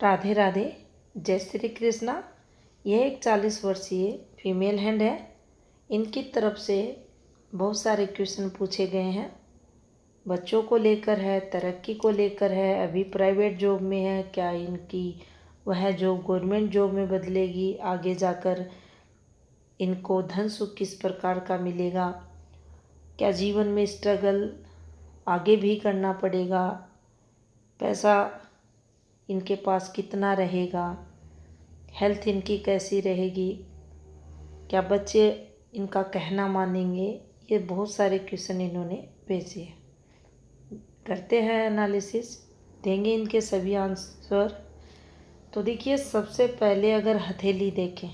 राधे राधे, जय श्री कृष्णा। यह एक 40 वर्षीय फीमेल हैंड है। इनकी तरफ से बहुत सारे क्वेश्चन पूछे गए हैं। बच्चों को लेकर है, तरक्की को लेकर है, अभी प्राइवेट जॉब में है, क्या इनकी वह जॉब गवर्नमेंट जॉब में बदलेगी, आगे जाकर इनको धन सुख किस प्रकार का मिलेगा, क्या जीवन में स्ट्रगल आगे भी करना पड़ेगा, पैसा इनके पास कितना रहेगा, हेल्थ इनकी कैसी रहेगी, क्या बच्चे इनका कहना मानेंगे। ये बहुत सारे क्वेश्चन इन्होंने भेजे हैं। करते हैं एनालिसिस, देंगे इनके सभी आंसर। तो देखिए, सबसे पहले अगर हथेली देखें,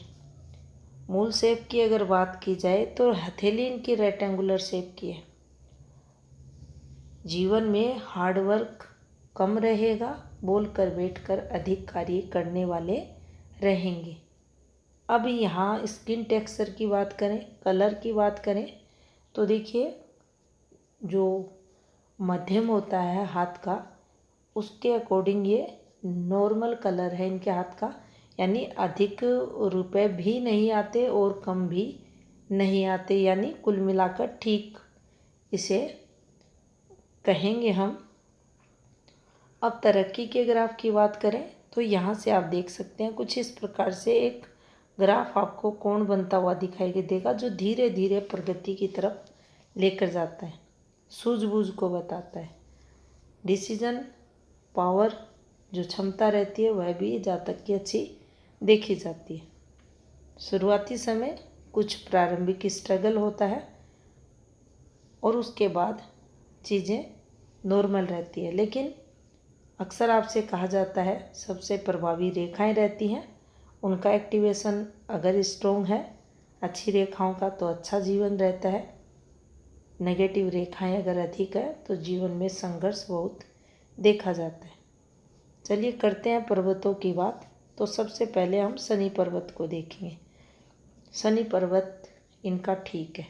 मूल शेप की अगर बात की जाए तो हथेली इनकी रेक्टेंगुलर शेप की है। जीवन में हार्डवर्क कम रहेगा, बोलकर बैठकर अधिक कार्य करने वाले रहेंगे। अब यहाँ स्किन टेक्सचर की बात करें, कलर की बात करें, तो देखिए जो मध्यम होता है हाथ का, उसके अकॉर्डिंग ये नॉर्मल कलर है इनके हाथ का, यानी अधिक रुपए भी नहीं आते और कम भी नहीं आते, यानी कुल मिलाकर ठीक इसे कहेंगे हम। अब तरक्की के ग्राफ की बात करें तो यहाँ से आप देख सकते हैं कुछ इस प्रकार से एक ग्राफ आपको कोण बनता हुआ दिखाई देगा, जो धीरे धीरे प्रगति की तरफ लेकर जाता है, सूझबूझ को बताता है। डिसीजन पावर जो क्षमता रहती है वह भी जातक की अच्छी देखी जाती है। शुरुआती समय कुछ प्रारंभिक स्ट्रगल होता है और उसके बाद चीज़ें नॉर्मल रहती है, लेकिन अक्सर आपसे कहा जाता है सबसे प्रभावी रेखाएं रहती हैं, उनका एक्टिवेशन अगर स्ट्रोंग है, अच्छी रेखाओं का, तो अच्छा जीवन रहता है। नेगेटिव रेखाएं अगर अधिक है तो जीवन में संघर्ष बहुत देखा जाता है। चलिए करते हैं पर्वतों की बात। तो सबसे पहले हम शनि पर्वत को देखेंगे। शनि पर्वत इनका ठीक है।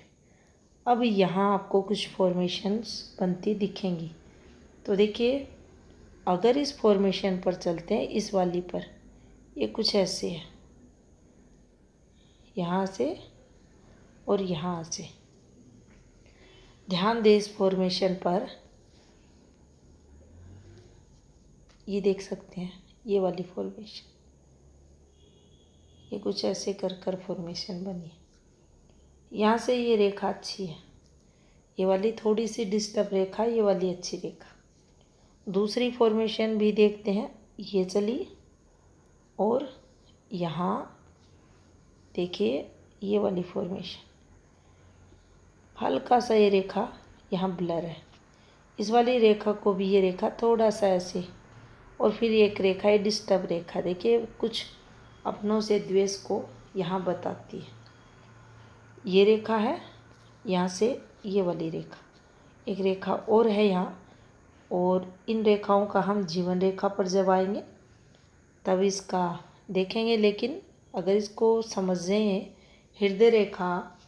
अब यहाँ आपको कुछ फॉर्मेशंस बनती दिखेंगी। तो देखिए, अगर इस फॉर्मेशन पर चलते हैं, इस वाली पर, ये कुछ ऐसे है, यहाँ से और यहाँ से। ध्यान दें इस फॉर्मेशन पर, ये देख सकते हैं ये वाली फॉर्मेशन, ये कुछ ऐसे कर कर फॉर्मेशन बनी है। यहाँ से ये रेखा अच्छी है, ये वाली थोड़ी सी डिस्टर्ब रेखा, ये वाली अच्छी रेखा। दूसरी फॉर्मेशन भी देखते हैं, ये चली और यहाँ देखिए ये वाली फॉर्मेशन, हल्का सा ये रेखा यहाँ ब्लर है, इस वाली रेखा को भी ये रेखा थोड़ा सा ऐसे, और फिर एक रेखा है डिस्टर्ब रेखा, देखिए कुछ अपनों से द्वेष को यहाँ बताती है। ये रेखा है, यहाँ से ये वाली रेखा, एक रेखा और है यहाँ, और इन रेखाओं का हम जीवन रेखा पर जब आएंगे तब इसका देखेंगे। लेकिन अगर इसको समझें हृदय रेखा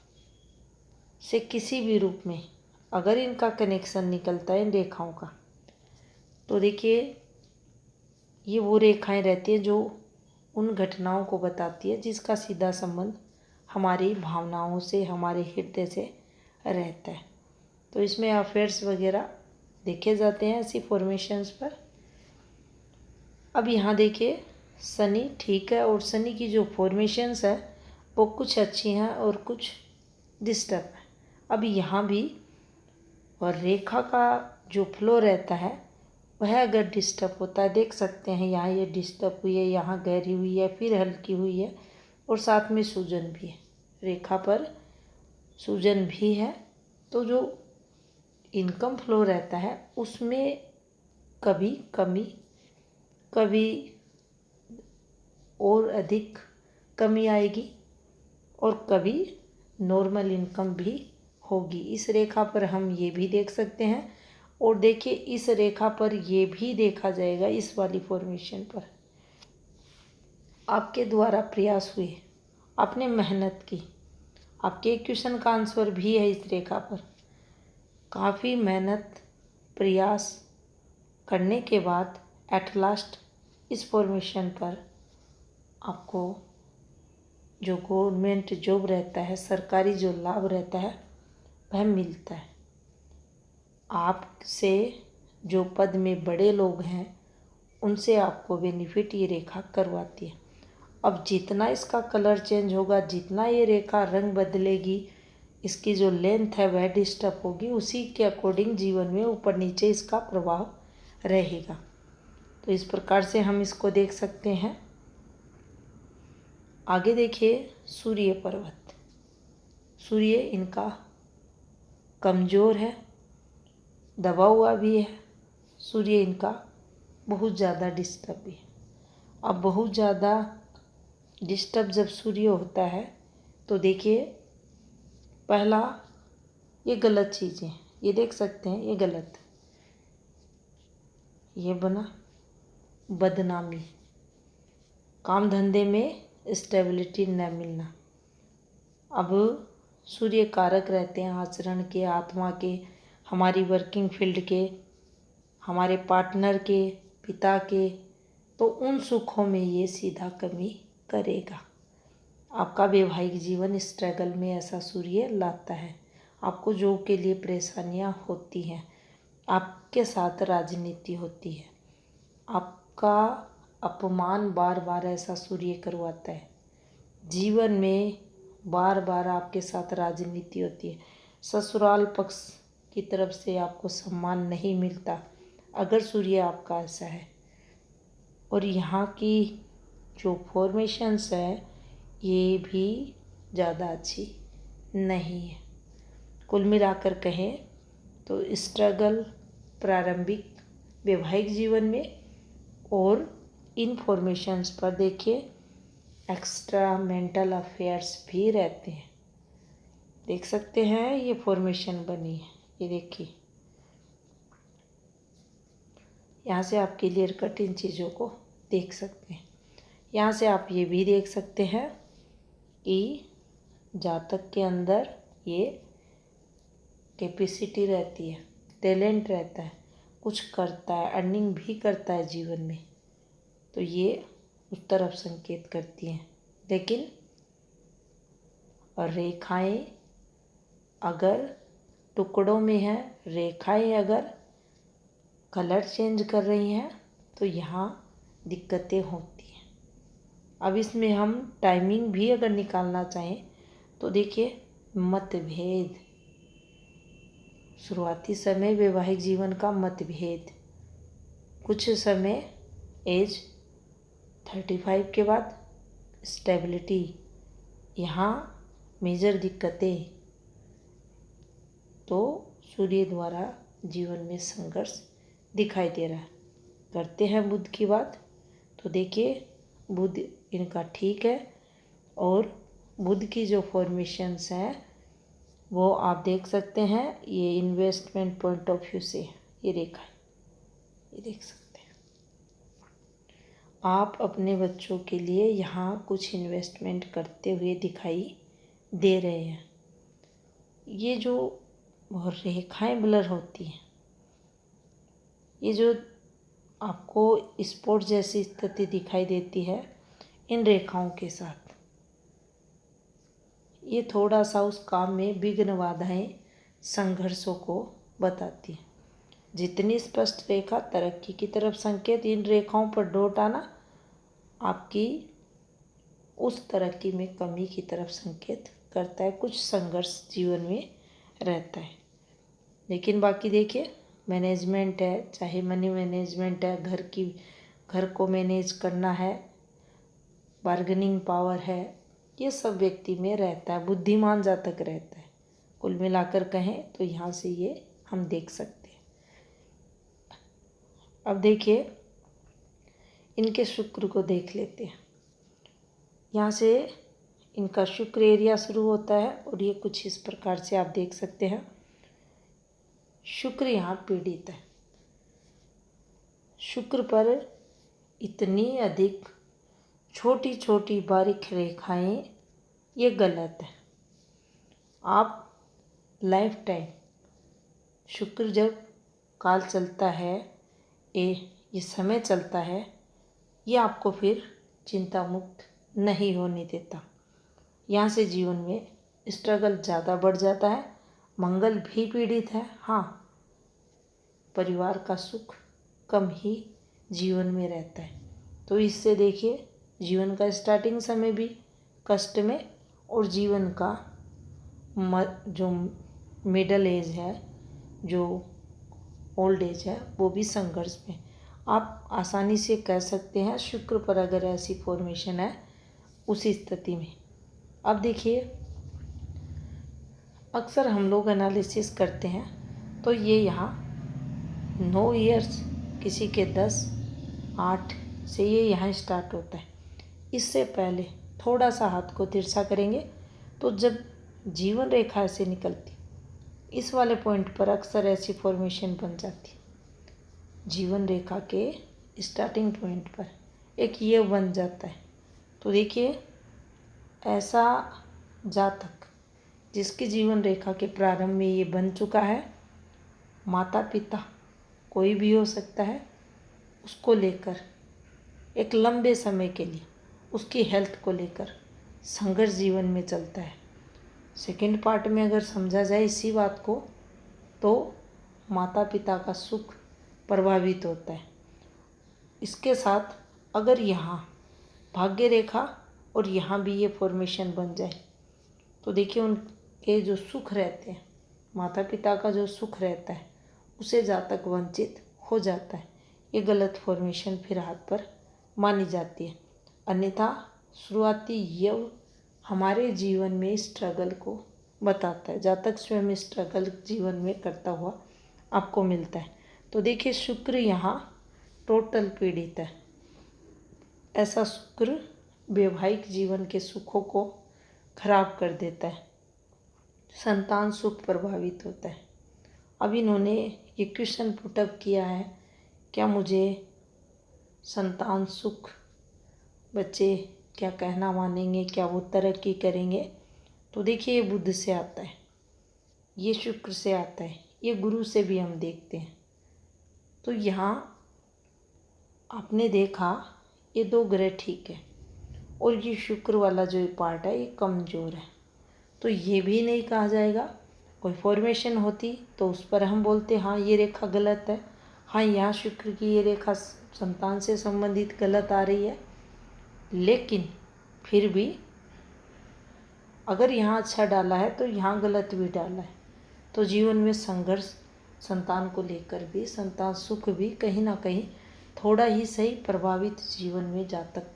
से किसी भी रूप में अगर इनका कनेक्शन निकलता है इन रेखाओं का, तो देखिए ये वो रेखाएं रहती हैं जो उन घटनाओं को बताती है जिसका सीधा संबंध हमारी भावनाओं से, हमारे हृदय से रहता है। तो इसमें अफेयर्स वगैरह देखे जाते हैं ऐसी फॉर्मेशंस पर। अब यहाँ देखिए शनि ठीक है, और शनि की जो फॉर्मेशंस है वो कुछ अच्छी हैं और कुछ डिस्टर्ब है। अब यहाँ भी और रेखा का जो फ्लो रहता है वह अगर डिस्टर्ब होता है, देख सकते हैं यहाँ ये डिस्टर्ब हुई है, यहाँ गहरी हुई है, फिर हल्की हुई है, और साथ में सूजन भी है, रेखा पर सूजन भी है। तो जो इनकम फ्लो रहता है उसमें कभी कमी, कभी और अधिक कमी आएगी, और कभी नॉर्मल इनकम भी होगी। इस रेखा पर हम ये भी देख सकते हैं, और देखिए इस रेखा पर ये भी देखा जाएगा। इस वाली फॉर्मेशन पर आपके द्वारा प्रयास हुए, आपने मेहनत की, आपके क्वेश्चन का आंसर भी है इस रेखा पर। काफ़ी मेहनत प्रयास करने के बाद एट लास्ट इस फॉर्मेशन पर आपको जो गवर्नमेंट जॉब रहता है, सरकारी जो लाभ रहता है वह मिलता है। आपसे जो पद में बड़े लोग हैं उनसे आपको बेनिफिट ये रेखा करवाती है। अब जितना इसका कलर चेंज होगा, जितना ये रेखा रंग बदलेगी, इसकी जो लेंथ है वह डिस्टर्ब होगी, उसी के अकॉर्डिंग जीवन में ऊपर नीचे इसका प्रभाव रहेगा। तो इस प्रकार से हम इसको देख सकते हैं। आगे देखिए सूर्य पर्वत। सूर्य इनका कमज़ोर है, दबा हुआ भी है। सूर्य इनका बहुत ज़्यादा डिस्टर्ब भी है। अब बहुत ज़्यादा डिस्टर्ब जब सूर्य होता है तो देखिए, पहला ये गलत चीज़ें, ये देख सकते हैं, ये गलत, ये बना बदनामी, काम धंधे में स्टेबिलिटी न मिलना। अब सूर्य कारक रहते हैं आचरण के, आत्मा के, हमारी वर्किंग फील्ड के, हमारे पार्टनर के, पिता के, तो उन सुखों में ये सीधा कमी करेगा। आपका वैवाहिक जीवन स्ट्रगल में ऐसा सूर्य लाता है। आपको जॉब के लिए परेशानियां होती हैं, आपके साथ राजनीति होती है, आपका अपमान बार बार ऐसा सूर्य करवाता है। जीवन में बार बार आपके साथ राजनीति होती है, ससुराल पक्ष की तरफ से आपको सम्मान नहीं मिलता अगर सूर्य आपका ऐसा है। और यहाँ की जो फॉर्मेशंस है ये भी ज़्यादा अच्छी नहीं है। कुल मिलाकर कहें तो स्ट्रगल प्रारंभिक वैवाहिक जीवन में, और इन फॉर्मेशंस पर देखिए एक्स्ट्रा मेंटल अफेयर्स भी रहते हैं। देख सकते हैं ये फॉर्मेशन बनी है, ये देखिए, यहाँ से आप क्लियर कट इन चीज़ों को देख सकते हैं। यहाँ से आप ये भी देख सकते हैं कि जातक के अंदर ये कैपेसिटी रहती है, टैलेंट रहता है, कुछ करता है, अर्निंग भी करता है जीवन में, तो ये उस तरफ संकेत करती हैं। लेकिन रेखाएं अगर टुकड़ों में हैं, रेखाएं अगर कलर चेंज कर रही हैं तो यहाँ दिक्कतें होती हैं। अब इसमें हम टाइमिंग भी अगर निकालना चाहें तो देखिए, मतभेद, शुरुआती समय वैवाहिक जीवन का मतभेद, कुछ समय एज 35 के बाद स्टेबिलिटी, यहाँ मेजर दिक्कतें, तो सूर्य द्वारा जीवन में संघर्ष दिखाई दे रहा है। करते हैं बुध की बात, तो देखिए बुध इनका ठीक है, और बुध की जो फॉर्मेशंस हैं वो आप देख सकते हैं, ये इन्वेस्टमेंट पॉइंट ऑफ व्यू से ये रेखा है, ये देख सकते हैं। आप अपने बच्चों के लिए यहाँ कुछ इन्वेस्टमेंट करते हुए दिखाई दे रहे हैं। ये जो रेखाएं ब्लर होती हैं, ये जो आपको स्पॉट जैसी स्थिति दिखाई देती है इन रेखाओं के साथ, ये थोड़ा सा उस काम में विघ्न, बाधाएं, संघर्षों को बताती है। जितनी स्पष्ट रेखा तरक्की की तरफ संकेत, इन रेखाओं पर डॉट आना आपकी उस तरक्की में कमी की तरफ संकेत करता है। कुछ संघर्ष जीवन में रहता है। लेकिन बाकी देखिए, मैनेजमेंट है, चाहे मनी मैनेजमेंट है, घर को मैनेज करना है, बार्गेनिंग पावर है, ये सब व्यक्ति में रहता है, बुद्धिमान जातक रहता है। कुल मिलाकर कहें तो यहाँ से ये हम देख सकते हैं। अब देखिए इनके शुक्र को देख लेते हैं। यहाँ से इनका शुक्र एरिया शुरू होता है और ये कुछ इस प्रकार से आप देख सकते हैं। शुक्र यहाँ पीड़ित है। शुक्र पर इतनी अधिक छोटी छोटी बारीक रेखाएं, ये गलत है। आप लाइफ टाइम, शुक्र जब काल चलता है, ये समय चलता है, ये आपको फिर चिंता मुक्त नहीं होने देता। यहाँ से जीवन में स्ट्रगल ज़्यादा बढ़ जाता है, मंगल भी पीड़ित है। हाँ, परिवार का सुख कम ही जीवन में रहता है। तो इससे देखिए जीवन का स्टार्टिंग समय भी कष्ट में और जीवन का जो मिडल एज है, जो ओल्ड एज है, वो भी संघर्ष में। आप आसानी से कह सकते हैं शुक्र पर अगर ऐसी फॉर्मेशन है उसी स्थिति में। अब देखिए अक्सर हम लोग एनालिसिस करते हैं तो ये यहाँ 9 ईयर्स, किसी के 10, 8 से ये यहाँ स्टार्ट होता है। इससे पहले थोड़ा सा हाथ को तिरछा करेंगे तो जब जीवन रेखा ऐसे निकलती, इस वाले पॉइंट पर अक्सर ऐसी फॉर्मेशन बन जाती। जीवन रेखा के स्टार्टिंग पॉइंट पर एक ये बन जाता है। तो देखिए ऐसा जातक जिसकी जीवन रेखा के प्रारंभ में ये बन चुका है, माता पिता कोई भी हो सकता है, उसको लेकर एक लंबे समय के लिए उसकी हेल्थ को लेकर संघर्ष जीवन में चलता है। सेकंड पार्ट में अगर समझा जाए इसी बात को तो माता पिता का सुख प्रभावित होता है। इसके साथ अगर यहाँ भाग्य रेखा और यहाँ भी ये फॉर्मेशन बन जाए तो देखिए उनके जो सुख रहते हैं, माता पिता का जो सुख रहता है, उसे जातक वंचित हो जाता है। ये गलत फॉर्मेशन फिर हाथ पर मानी जाती है। अन्यथा शुरुआती यव हमारे जीवन में स्ट्रगल को बताता है। जातक स्वयं स्ट्रगल जीवन में करता हुआ आपको मिलता है। तो देखिए शुक्र यहाँ टोटल पीड़ित है। ऐसा शुक्र वैवाहिक जीवन के सुखों को खराब कर देता है, संतान सुख प्रभावित होता है। अब इन्होंने ये क्वेश्चन पुटअप किया है, क्या मुझे संतान सुख, बच्चे क्या कहना मानेंगे, क्या वो तरक्की करेंगे? तो देखिए ये बुध से आता है, ये शुक्र से आता है, ये गुरु से भी हम देखते हैं। तो यहाँ आपने देखा ये 2 ग्रह ठीक है और ये शुक्र वाला जो पार्ट है ये कमज़ोर है। तो ये भी नहीं कहा जाएगा, कोई फॉर्मेशन होती तो उस पर हम बोलते हाँ ये रेखा गलत है, हाँ यहाँ शुक्र की ये रेखा संतान से संबंधित गलत आ रही है। लेकिन फिर भी अगर यहाँ अच्छा डाला है तो यहाँ गलत भी डाला है। तो जीवन में संघर्ष संतान को लेकर भी, संतान सुख भी कहीं ना कहीं थोड़ा ही सही प्रभावित जीवन में जातक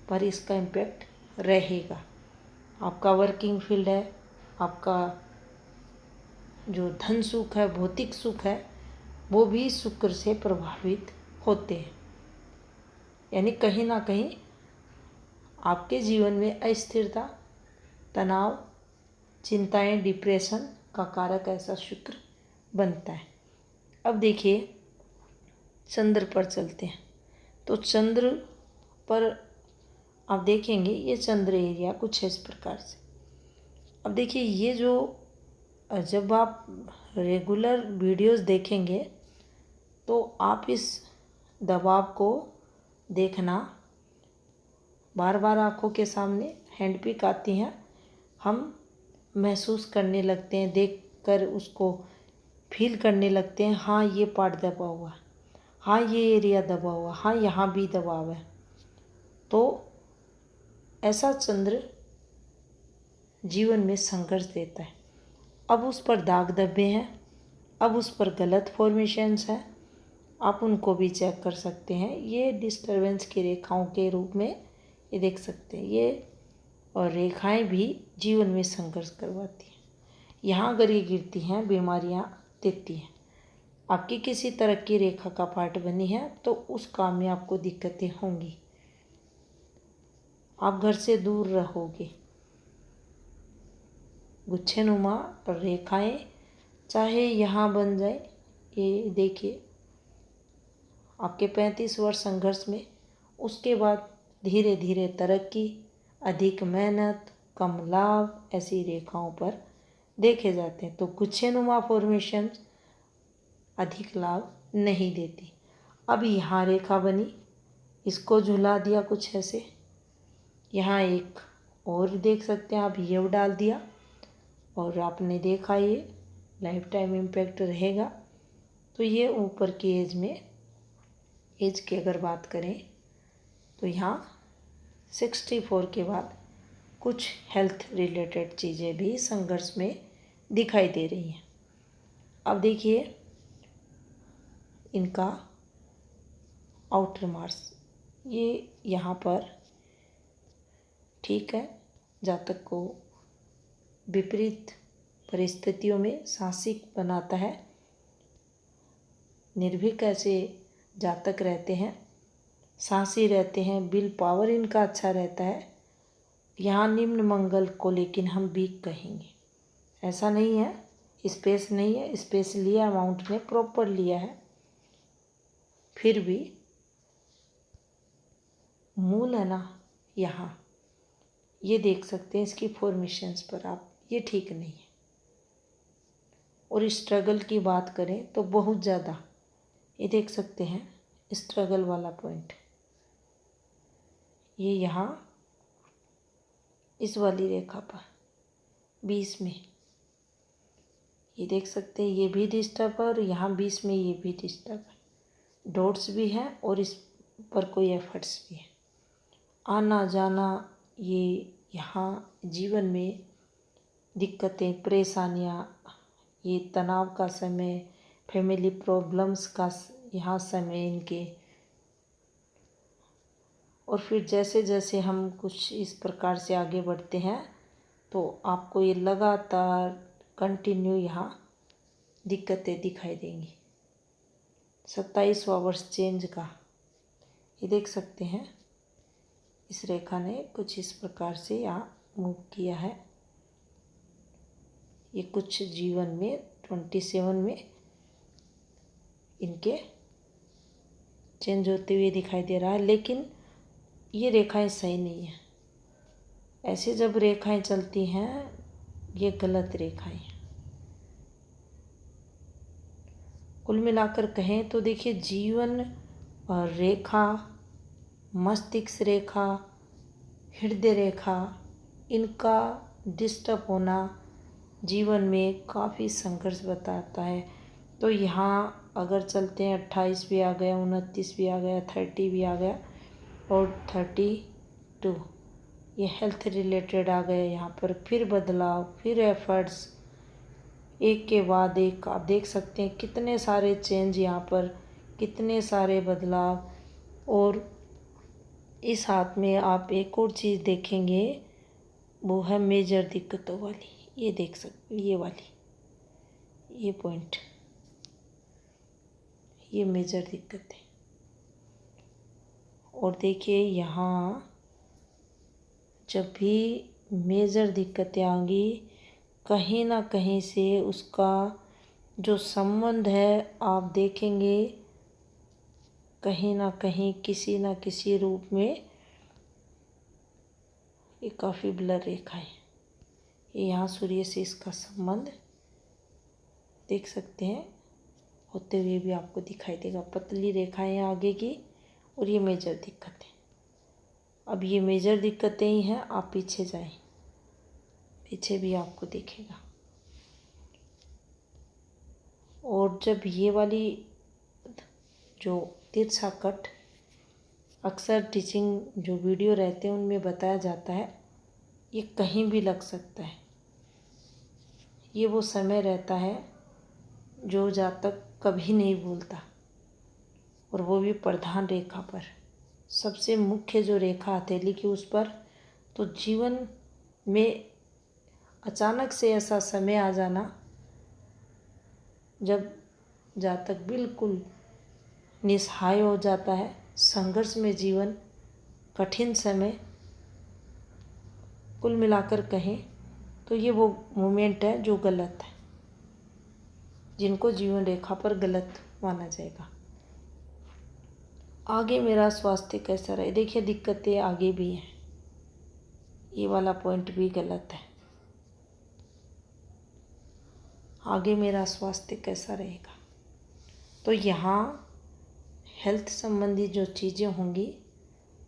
पर इसका इम्पैक्ट रहेगा। आपका वर्किंग फील्ड है, आपका जो धन सुख है, भौतिक सुख है, वो भी शुक्र से प्रभावित होते हैं। यानी कहीं ना कहीं आपके जीवन में अस्थिरता, तनाव, चिंताएं, डिप्रेशन का कारक ऐसा शुक्र बनता है। अब देखिए चंद्र पर चलते हैं। तो चंद्र पर आप देखेंगे ये चंद्र एरिया कुछ है इस प्रकार से। अब देखिए ये जो जब आप रेगुलर वीडियोस देखेंगे तो आप इस दबाव को देखना, बार बार आँखों के सामने हैंड पिक आती हैं, हम महसूस करने लगते हैं, देखकर उसको फील करने लगते हैं, हाँ ये पार्ट दबा हुआ है, हाँ ये एरिया दबा हुआ, हाँ यहाँ भी दबाव है। तो ऐसा चंद्र जीवन में संघर्ष देता है। अब उस पर दाग धब्बे हैं, अब उस पर गलत फॉर्मेशंस हैं, आप उनको भी चेक कर सकते हैं। ये डिस्टरबेंस की रेखाओं के रूप में ये देख सकते हैं। ये और रेखाएं भी जीवन में संघर्ष करवाती हैं। यहाँ अगर ये गिरती हैं, बीमारियाँ देती हैं। आपकी किसी तरह की रेखा का पार्ट बनी है तो उस काम में आपको दिक्कतें होंगी, आप घर से दूर रहोगे। गुच्छेनुमा रेखाएं चाहे यहाँ बन जाए, ये देखिए आपके 35 वर्ष संघर्ष में, उसके बाद धीरे धीरे तरक्की, अधिक मेहनत, कम लाभ ऐसी रेखाओं पर देखे जाते हैं। तो गुच्छेनुमा फॉर्मेशन अधिक लाभ नहीं देती। अब यहाँ रेखा बनी, इसको झुला दिया कुछ ऐसे। यहाँ एक और देख सकते हैं आप, ये डाल दिया और आपने देखा ये लाइफ टाइम इम्पैक्ट रहेगा। तो ये ऊपर की एज की अगर बात करें तो यहाँ 64 के बाद कुछ हेल्थ रिलेटेड चीज़ें भी संघर्ष में दिखाई दे रही हैं। अब देखिए इनका आउटर मार्क्स, ये यहाँ पर ठीक है, जातक को विपरीत परिस्थितियों में साहसिक बनाता है। निर्भीक ऐसे जातक रहते हैं, साहसी रहते हैं, विल पावर इनका अच्छा रहता है। यहाँ निम्न मंगल को लेकिन हम वीक कहेंगे, ऐसा नहीं है, स्पेस नहीं है, स्पेस लिया अमाउंट ने प्रॉपर लिया है, फिर भी मूल है ना यहाँ, ये देख सकते हैं इसकी फॉर्मेशंस पर आप, ये ठीक नहीं है। और स्ट्रगल की बात करें तो बहुत ज़्यादा, ये देख सकते हैं स्ट्रगल वाला पॉइंट, ये यहाँ इस वाली रेखा पर 20 में ये देख सकते हैं, ये भी डिस्टर्ब है और यहाँ 20 में ये भी डिस्टर्ब है, डॉट्स भी हैं और इस पर कोई एफर्ट्स भी है। आना जाना, ये यहाँ जीवन में दिक्कतें, परेशानियाँ, ये तनाव का समय, फैमिली प्रॉब्लम्स का यहाँ समय इनके। और फिर जैसे जैसे हम कुछ इस प्रकार से आगे बढ़ते हैं तो आपको ये लगातार कंटिन्यू यहाँ दिक्कतें दिखाई देंगी। 27वां वर्ष चेंज का, ये देख सकते हैं इस रेखा ने कुछ इस प्रकार से यहाँ मूव किया है। ये कुछ जीवन में 27 में इनके चेंज होते हुए दिखाई दे रहा है, लेकिन ये रेखाएं सही नहीं है। ऐसे जब रेखाएं चलती हैं ये गलत रेखाएं हैं। कुल मिलाकर कहें तो देखिए जीवन और रेखा, मस्तिष्क रेखा, हृदय रेखा, इनका डिस्टर्ब होना जीवन में काफ़ी संघर्ष बताता है। तो यहाँ अगर चलते हैं 28 भी आ गया, 29 भी आ गया, 30 भी आ गया और 32, ये हेल्थ रिलेटेड आ गए यहाँ पर, फिर बदलाव, फिर एफर्ट्स, एक के बाद एक आप देख सकते हैं कितने सारे चेंज यहाँ पर, कितने सारे बदलाव। और इस हाथ में आप एक और चीज़ देखेंगे, वो है मेजर दिक्कतों वाली, ये देख सकते, ये वाली, ये पॉइंट, ये मेजर दिक्कत है। और देखिए यहाँ जब भी मेजर दिक्कतें आएंगी कहीं ना कहीं से उसका जो संबंध है आप देखेंगे कहीं ना कहीं किसी ना किसी रूप में, ये काफ़ी ब्लर रेखा है, ये यहाँ सूर्य से इसका संबंध देख सकते हैं होते हुए भी आपको दिखाई देगा। पतली रेखाएं आगे की और ये मेजर दिक्कत है। अब ये मेजर दिक्कतें ही हैं, आप पीछे जाएं, पीछे भी आपको दिखेगा। और जब ये वाली जो तिरछा कट अक्सर टीचिंग जो वीडियो रहते हैं उनमें बताया जाता है, ये कहीं भी लग सकता है। ये वो समय रहता है जो जातक कभी नहीं भूलता, और वो भी प्रधान रेखा पर, सबसे मुख्य जो रेखा हथेली की उस पर। तो जीवन में अचानक से ऐसा समय आ जाना जब जातक बिल्कुल निस्सहाय हो जाता है, संघर्ष में जीवन, कठिन समय, कुल मिलाकर कहें तो ये वो मोमेंट है जो गलत है, जिनको जीवन रेखा पर गलत माना जाएगा। आगे मेरा स्वास्थ्य कैसा रहे, देखिए दिक्कतें आगे भी हैं, ये वाला पॉइंट भी गलत है। आगे मेरा स्वास्थ्य कैसा रहेगा, तो यहाँ हेल्थ संबंधी जो चीज़ें होंगी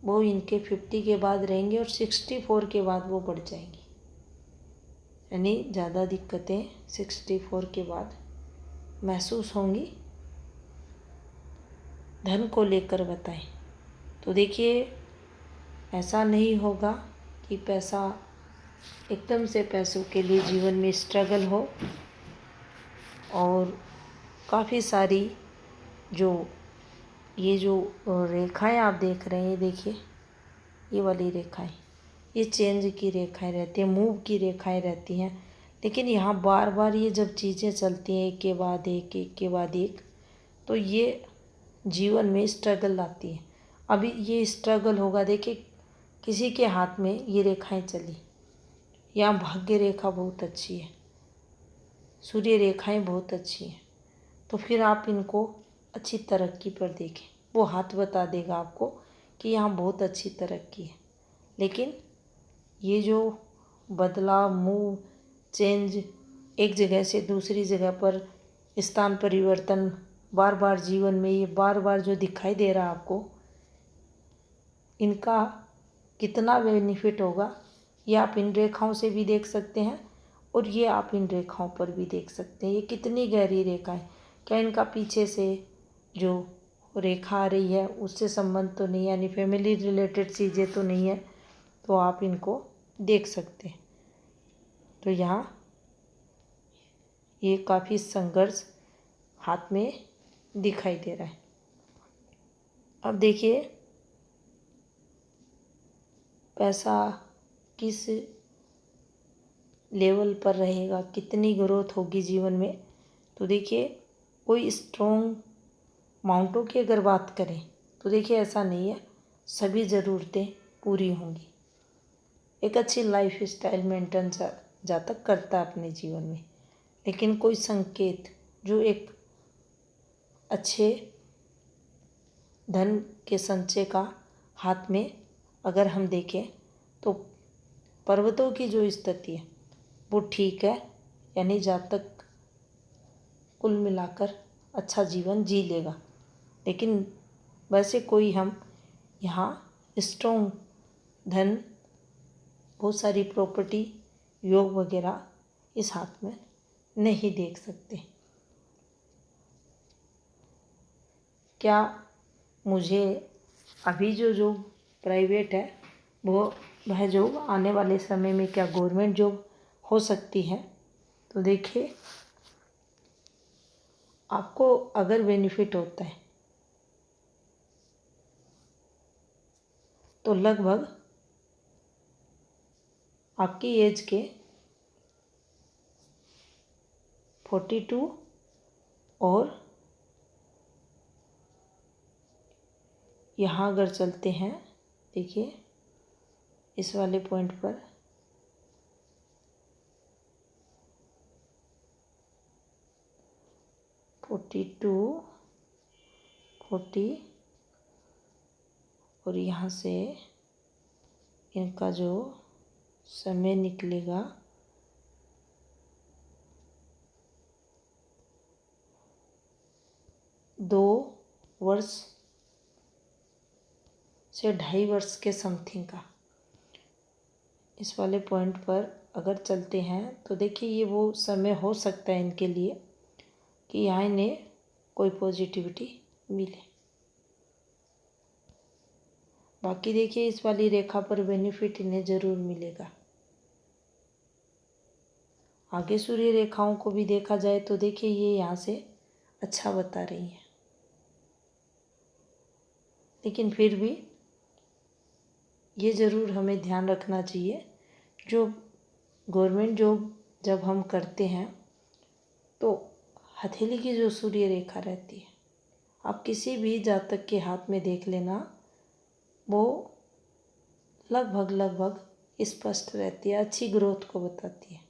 वो इनके 50 के बाद रहेंगे और 64 के बाद वो बढ़ जाएंगी। यानी ज़्यादा दिक्कतें 64 के बाद महसूस होंगी। धन को लेकर बताएं। तो देखिए, ऐसा नहीं होगा कि पैसा एकदम से पैसों के लिए जीवन में स्ट्रगल हो। और काफ़ी सारी ये जो रेखाएं आप देख रहे हैं, देखिए ये वाली रेखाएं, ये चेंज की रेखाएं रहती हैं, मूव की रेखाएं रहती हैं। लेकिन यहाँ बार बार ये जब चीज़ें चलती हैं एक के बाद एक, एक के बाद एक, तो ये जीवन में स्ट्रगल लाती है। अभी ये स्ट्रगल होगा, देखिए किसी के हाथ में ये रेखाएं चली, यहाँ भाग्य रेखा बहुत अच्छी है, सूर्य रेखाएं बहुत अच्छी हैं, तो फिर आप इनको अच्छी तरक्की पर देखें। वो हाथ बता देगा आपको कि यहाँ बहुत अच्छी तरक्की है। लेकिन ये जो बदलाव, मूव, चेंज, एक जगह से दूसरी जगह पर स्थान परिवर्तन, बार बार जीवन में ये बार बार जो दिखाई दे रहा है आपको, इनका कितना बेनिफिट होगा ये आप इन रेखाओं से भी देख सकते हैं और ये आप इन रेखाओं पर भी देख सकते हैं। ये कितनी गहरी रेखा है, क्या इनका पीछे से जो रेखा आ रही है उससे संबंध तो नहीं है, यानी फैमिली रिलेटेड चीज़ें तो नहीं है, तो आप इनको देख सकते हैं। तो यहाँ ये काफ़ी संघर्ष हाथ में दिखाई दे रहा है। अब देखिए पैसा किस लेवल पर रहेगा, कितनी ग्रोथ होगी जीवन में। तो देखिए कोई स्ट्रॉन्ग माउंटों की अगर बात करें तो देखिए ऐसा नहीं है, सभी ज़रूरतें पूरी होंगी। एक अच्छी लाइफ स्टाइल मेंटेन जातक करता है अपने जीवन में। लेकिन कोई संकेत जो एक अच्छे धन के संचय का हाथ में अगर हम देखें तो पर्वतों की जो स्थिति है वो ठीक है, यानी जातक कुल मिलाकर अच्छा जीवन जी लेगा। लेकिन वैसे कोई हम यहाँ स्ट्रॉन्ग धन, बहुत सारी प्रॉपर्टी, योग वगैरह इस हाथ में नहीं देख सकते। क्या मुझे अभी जो जॉब प्राइवेट है वह जॉब आने वाले समय में क्या गवर्नमेंट जॉब हो सकती है? तो देखिए आपको अगर बेनिफिट होता है तो लगभग आपकी एज के 42 और यहाँ अगर चलते हैं, देखिए इस वाले पॉइंट पर 42, 40 और यहाँ से इनका जो समय निकलेगा 2 वर्ष से 2.5 वर्ष के समथिंग का, इस वाले पॉइंट पर अगर चलते हैं तो देखिए ये वो समय हो सकता है इनके लिए कि यहाँ इन्हें कोई पॉजिटिविटी मिले। बाकी देखिए इस वाली रेखा पर बेनिफिट इन्हें ज़रूर मिलेगा। आगे सूर्य रेखाओं को भी देखा जाए तो देखिए ये यहाँ से अच्छा बता रही है। लेकिन फिर भी ये ज़रूर हमें ध्यान रखना चाहिए, जो गवर्नमेंट जॉब जब हम करते हैं तो हथेली की जो सूर्य रेखा रहती है, आप किसी भी जातक के हाथ में देख लेना, वो लगभग स्पष्ट रहती है, अच्छी ग्रोथ को बताती है।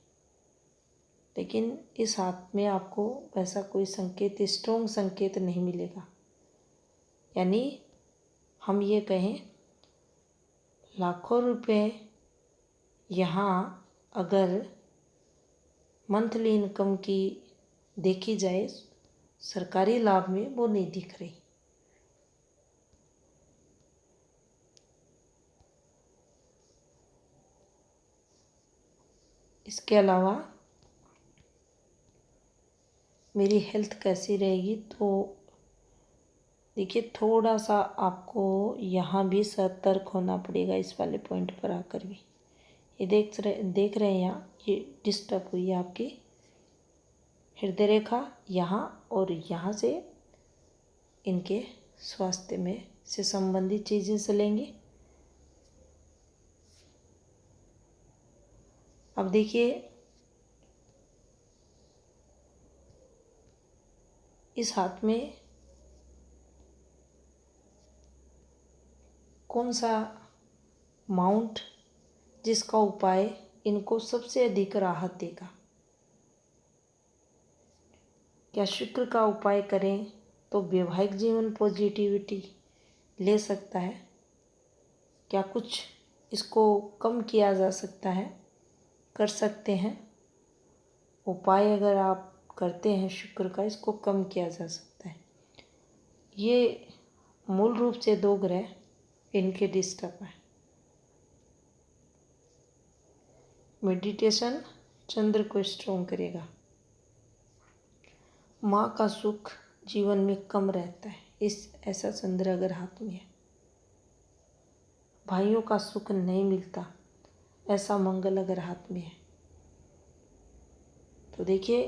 लेकिन इस हाथ में आपको वैसा कोई संकेत, स्ट्रॉन्ग संकेत नहीं मिलेगा। यानी हम ये कहें लाखों रुपए यहाँ अगर मंथली इनकम की देखी जाए, सरकारी लाभ में वो नहीं दिख रही। इसके अलावा मेरी हेल्थ कैसी रहेगी, तो देखिए थोड़ा सा आपको यहाँ भी सतर्क होना पड़ेगा इस वाले पॉइंट पर आकर भी। ये देख रहे हैं यहाँ, ये डिस्टर्ब हुई है आपकी हृदय रेखा यहाँ, और यहाँ से इनके स्वास्थ्य में से संबंधित चीज़ें से लेंगे। अब देखिए इस हाथ में कौन सा माउंट जिसका उपाय इनको सबसे अधिक राहत देगा। क्या शुक्र का उपाय करें तो वैवाहिक जीवन पॉजिटिविटी ले सकता है? क्या कुछ इसको कम किया जा सकता है? कर सकते हैं उपाय, अगर आप करते हैं शुक्र का, इसको कम किया जा सकता है। ये मूल रूप से 2 ग्रह इनके डिस्टर्ब है। मेडिटेशन चंद्र को स्ट्रॉन्ग करेगा। माँ का सुख जीवन में कम रहता है ऐसा चंद्र अगर हाथ में है। भाइयों का सुख नहीं मिलता, ऐसा मंगल अगर हाथ में है। तो देखिए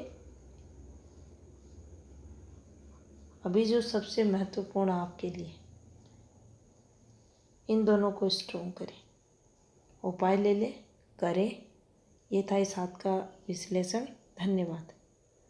अभी जो सबसे महत्वपूर्ण आपके लिए, इन दोनों को स्ट्रॉन्ग करें, उपाय ले ले करें। ये था इस हाथ का विश्लेषण। धन्यवाद।